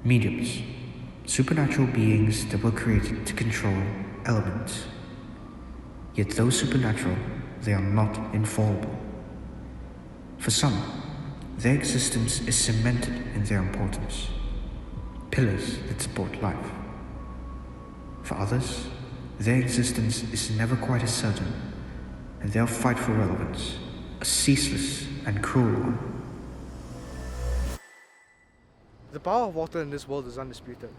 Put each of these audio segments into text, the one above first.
Mediums, supernatural beings that were created to control elements. Yet though supernatural, they are not infallible. For some, their existence is cemented in their importance, pillars that support life. For others, their existence is never quite as certain, and they'll fight for relevance, a ceaseless and cruel one. The power of water in this world is undisputed.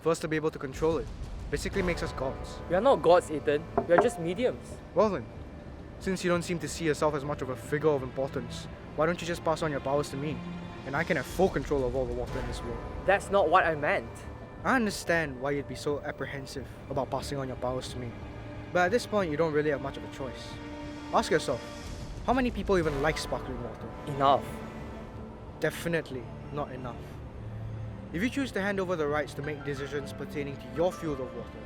For us to be able to control it basically makes us gods. We are not gods, Ethan. We are just mediums. Well then, since you don't seem to see yourself as much of a figure of importance, why don't you just pass on your powers to me? And I can have full control of all the water in this world. That's not what I meant. I understand why you'd be so apprehensive about passing on your powers to me. But at this point, you don't really have much of a choice. Ask yourself, how many people even like sparkling water? Enough. Definitely not enough. If you choose to hand over the rights to make decisions pertaining to your field of water,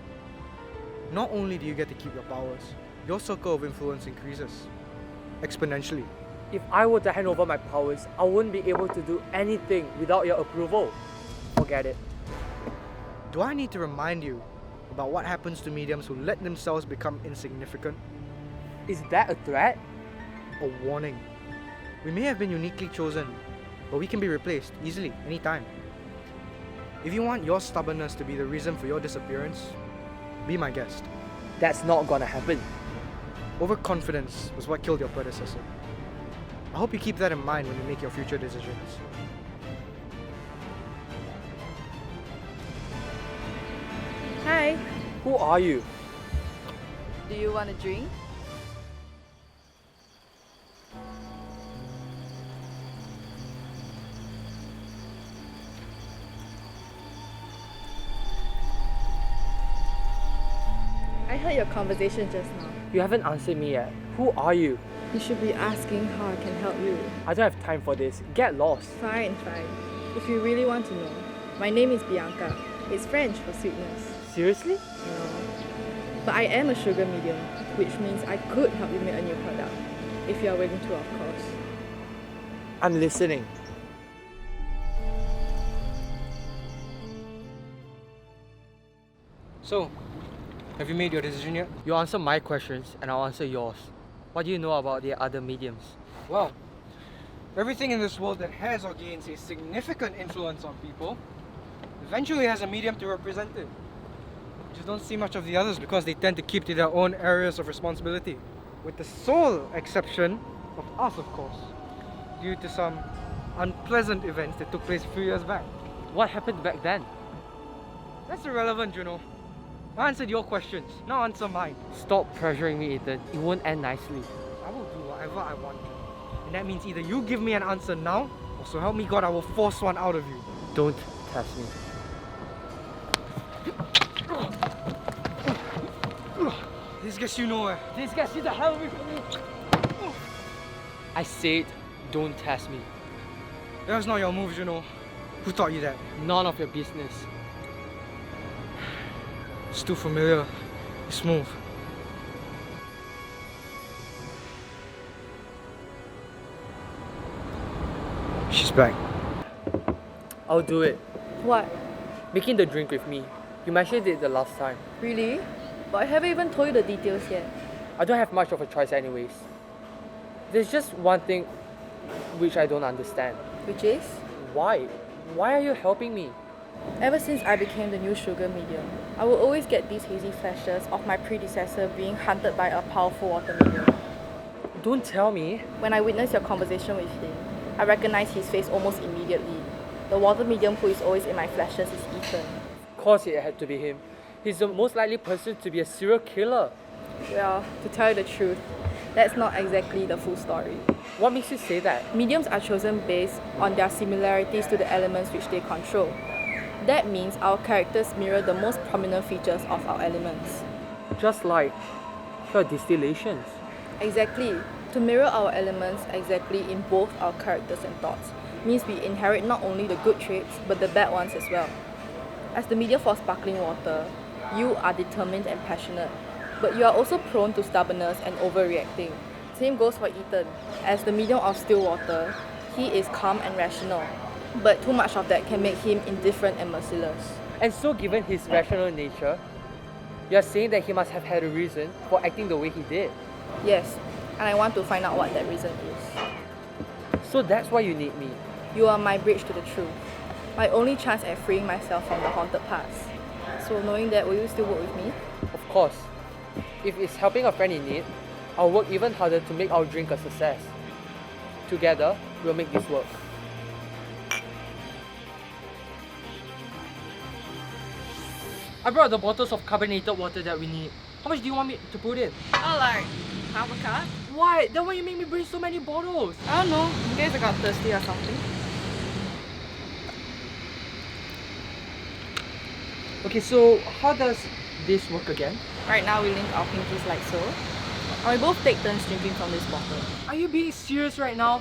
not only do you get to keep your powers, your circle of influence increases exponentially. If I were to hand over my powers, I wouldn't be able to do anything without your approval. Forget it. Do I need to remind you about what happens to mediums who let themselves become insignificant? Is that a threat? A warning. We may have been uniquely chosen, but we can be replaced easily, anytime. If you want your stubbornness to be the reason for your disappearance, be my guest. That's not gonna happen. Overconfidence was what killed your predecessor. I hope you keep that in mind when you make your future decisions. Hi, Who are you? do you want a drink? I heard your conversation just now. You haven't answered me yet. Who are you? You should be asking how I can help you. I don't have time for this. Get lost. Fine. If you really want to know, my name is Bianca. It's French for sweetness. Seriously? No. But I am a sugar medium, which means I could help you make a new product. If you are willing to, of course. I'm listening. So, have you made your decision yet? You answer my questions and I'll answer yours. What do you know about the other mediums? Well, everything in this world that has or gains a significant influence on people eventually has a medium to represent it. Just don't see much of the others because they tend to keep to their own areas of responsibility. With the sole exception of us, of course, due to some unpleasant events that took place a few years back. What happened back then? That's irrelevant, Juno. I answered your questions, now answer mine. Stop pressuring me, Ethan. It won't end nicely. I will do whatever I want to. And that means either you give me an answer now, or so help me God, I will force one out of you. Don't test me. This gets you nowhere. This gets you the hell away from me. I said, don't test me. That's not your move, Juno. Who taught you that? None of your business. It's too familiar. It's smooth. She's back. I'll do it. What? Making the drink with me. You mentioned it the last time. Really? But I haven't even told you the details yet. I don't have much of a choice anyways. There's just one thing which I don't understand. Which is? Why? Why are you helping me? Ever since I became the new sugar medium, I will always get these hazy flashes of my predecessor being hunted by a powerful water medium. Don't tell me. When I witnessed your conversation with him, I recognized his face almost immediately. The water medium who is always in my flashes is Ethan. Of course it had to be him. He's the most likely person to be a serial killer. Well, to tell you the truth, that's not exactly the full story. What makes you say that? Mediums are chosen based on their similarities to the elements which they control. That means our characters mirror the most prominent features of our elements. Just like your distillations. Exactly. To mirror our elements exactly in both our characters and thoughts means we inherit not only the good traits but the bad ones as well. As the medium for sparkling water, you are determined and passionate, but you are also prone to stubbornness and overreacting. Same goes for Ethan. As the medium of still water, he is calm and rational. But too much of that can make him indifferent and merciless. And so, given his rational nature, you're saying that he must have had a reason for acting the way he did. Yes, and I want to find out what that reason is. So that's why you need me. You are my bridge to the truth. My only chance at freeing myself from the haunted past. So knowing that, will you still work with me? Of course. If it's helping a friend in need, I'll work even harder to make our drink a success. Together, we'll make this work. I brought the bottles of carbonated water that we need. How much do you want me to put in? Oh, like half a cup? Why? Then why you make me bring so many bottles? I don't know. In case I got thirsty or something. Okay, so how does this work again? Right now, we link our pinkies like so. And we both take turns drinking from this bottle. Are you being serious right now?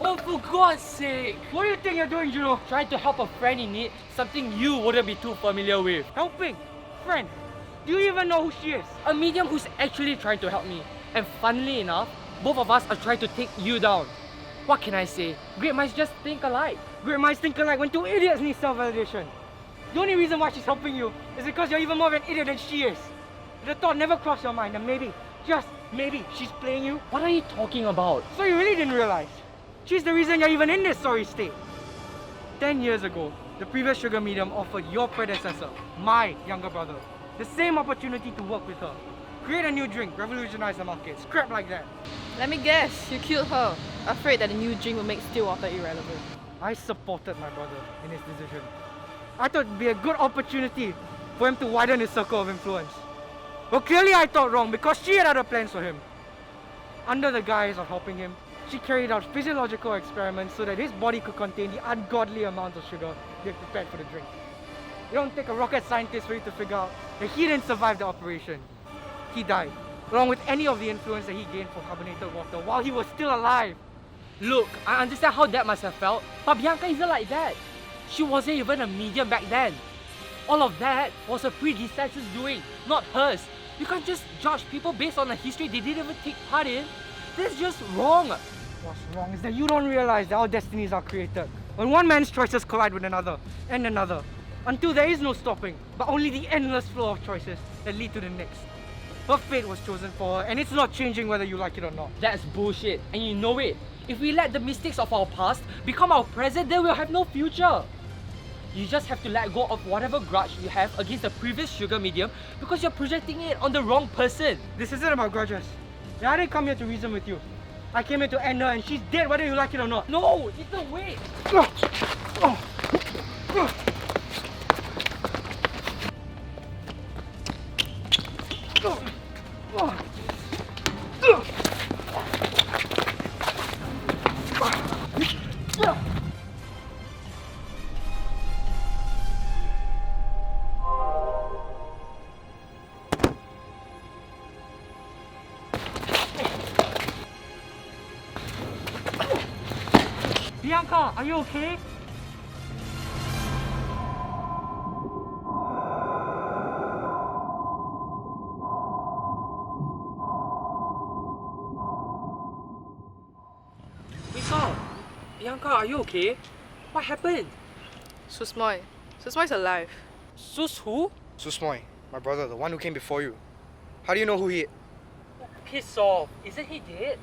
Oh, for God's sake! What do you think you're doing, Juno? Trying to help a friend in need, something you wouldn't be too familiar with. Helping? Friend? Do you even know who she is? A medium who's actually trying to help me. And funnily enough, both of us are trying to take you down. What can I say? Great minds just think alike. Great minds think alike when two idiots need self-validation. The only reason why she's helping you is because you're even more of an idiot than she is. The thought never crossed your mind that maybe, just maybe, she's playing you. What are you talking about? So you really didn't realize? She's the reason you're even in this sorry state. 10 years ago, the previous sugar medium offered your predecessor, my younger brother, the same opportunity to work with her. Create a new drink, revolutionize the market, scrap like that. Let me guess, you killed her, afraid that the new drink will make still water irrelevant. I supported my brother in his decision. I thought it'd be a good opportunity for him to widen his circle of influence. But clearly I thought wrong because she had other plans for him. Under the guise of helping him, she carried out physiological experiments so that his body could contain the ungodly amount of sugar they had prepared for the drink. It don't take a rocket scientist for you to figure out that he didn't survive the operation. He died, along with any of the influence that he gained from carbonated water while he was still alive. Look, I understand how that must have felt, but Bianca isn't like that. She wasn't even a medium back then. All of that was her predecessor's doing, not hers. You can't just judge people based on a history they didn't even take part in. That's just wrong. What's wrong is that you don't realize that our destinies are created when one man's choices collide with another and another, until there is no stopping, but only the endless flow of choices that lead to the next. Her fate was chosen for her, and it's not changing whether you like it or not. That's bullshit, and you know it. If we let the mistakes of our past become our present, then we'll have no future. You just have to let go of whatever grudge you have against the previous sugar medium because you're projecting it on the wrong person. This isn't about grudges. I didn't come here to reason with you. I came here to end her, and she's dead whether you like it or not. No, Ethan, wait. Bianca, are you okay? Bianca, are you okay? What happened? Susmoy. Susmoy's alive. Sus who? Susmoy, my brother, the one who came before you. How do you know who he is? Piss off. Isn't he dead?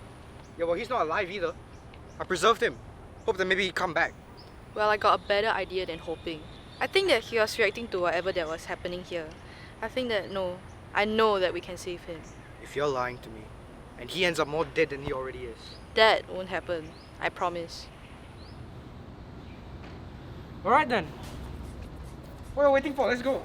Yeah, well, he's not alive either. I preserved him. Hope that maybe he'd come back. Well, I got a better idea than hoping. I think that he was reacting to whatever that was happening here. I know that we can save him. If you're lying to me, and he ends up more dead than he already is. That won't happen. I promise. Alright then. What are we waiting for? Let's go.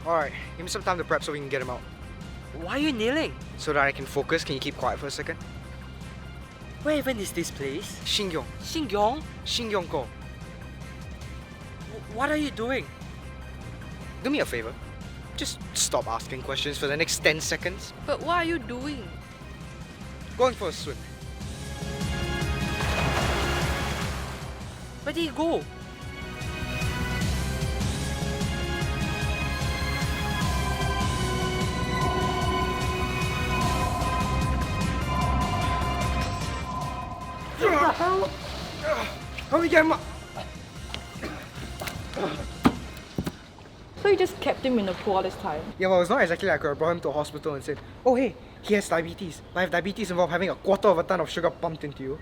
Alright, give me some time to prep so we can get him out. Why are you kneeling? So that I can focus, can you keep quiet for a second? Where even is this place? Shingyong. Xingyong? Shingyong-ko. What are you doing? Do me a favor. Just stop asking questions for the next 10 seconds. But what are you doing? Going for a swim. Where did he go? hell? Help me get him up! So you just kept him in the pool all this time? Yeah, well, it's not exactly like I could have brought him to a hospital and said, oh hey, he has diabetes. Life diabetes involves having a quarter of a ton of sugar pumped into you.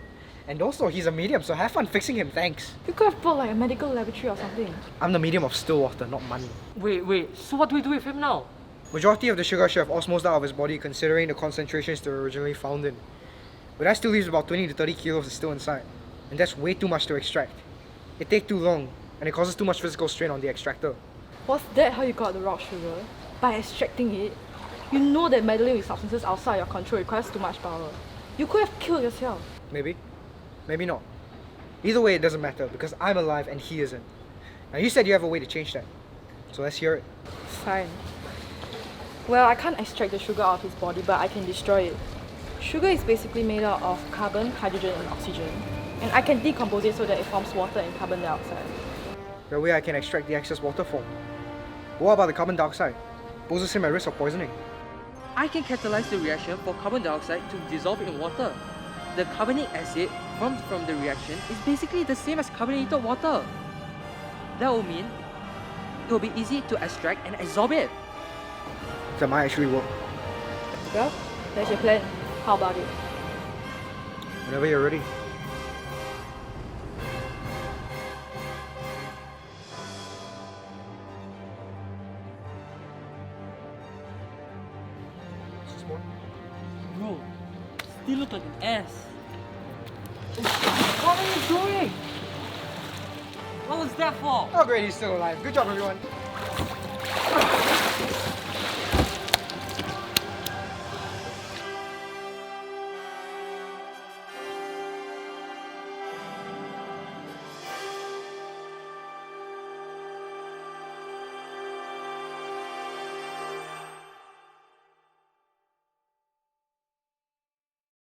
And also, he's a medium, so have fun fixing him, thanks. You could have brought like a medical laboratory or something. I'm the medium of still water, not money. Wait, so what do we do with him now? Majority of the sugar should have osmosed out of his body considering the concentrations they were originally found in. But that still leaves about 20 to 30 kilos still inside. And that's way too much to extract. It takes too long, and it causes too much physical strain on the extractor. Was that how you got the raw sugar? By extracting it? You know that meddling with substances outside your control requires too much power. You could have killed yourself. Maybe. Maybe not. Either way, it doesn't matter because I'm alive and he isn't. Now you said you have a way to change that. So let's hear it. Fine. Well, I can't extract the sugar out of his body, but I can destroy it. Sugar is basically made out of carbon, hydrogen and oxygen. And I can decompose it so that it forms water and carbon dioxide. That way I can extract the excess water form. What about the carbon dioxide? Poses him at risk of poisoning. I can catalyze the reaction for carbon dioxide to dissolve in water. The carbonic acid formed from the reaction is basically the same as carbonated water. That will mean it will be easy to extract and absorb it. That might actually work. Well, that's your plan. How about it? Whenever you're ready. Bro, still look like an ass. What are you doing? What was that for? Oh great, he's still alive. Good job everyone.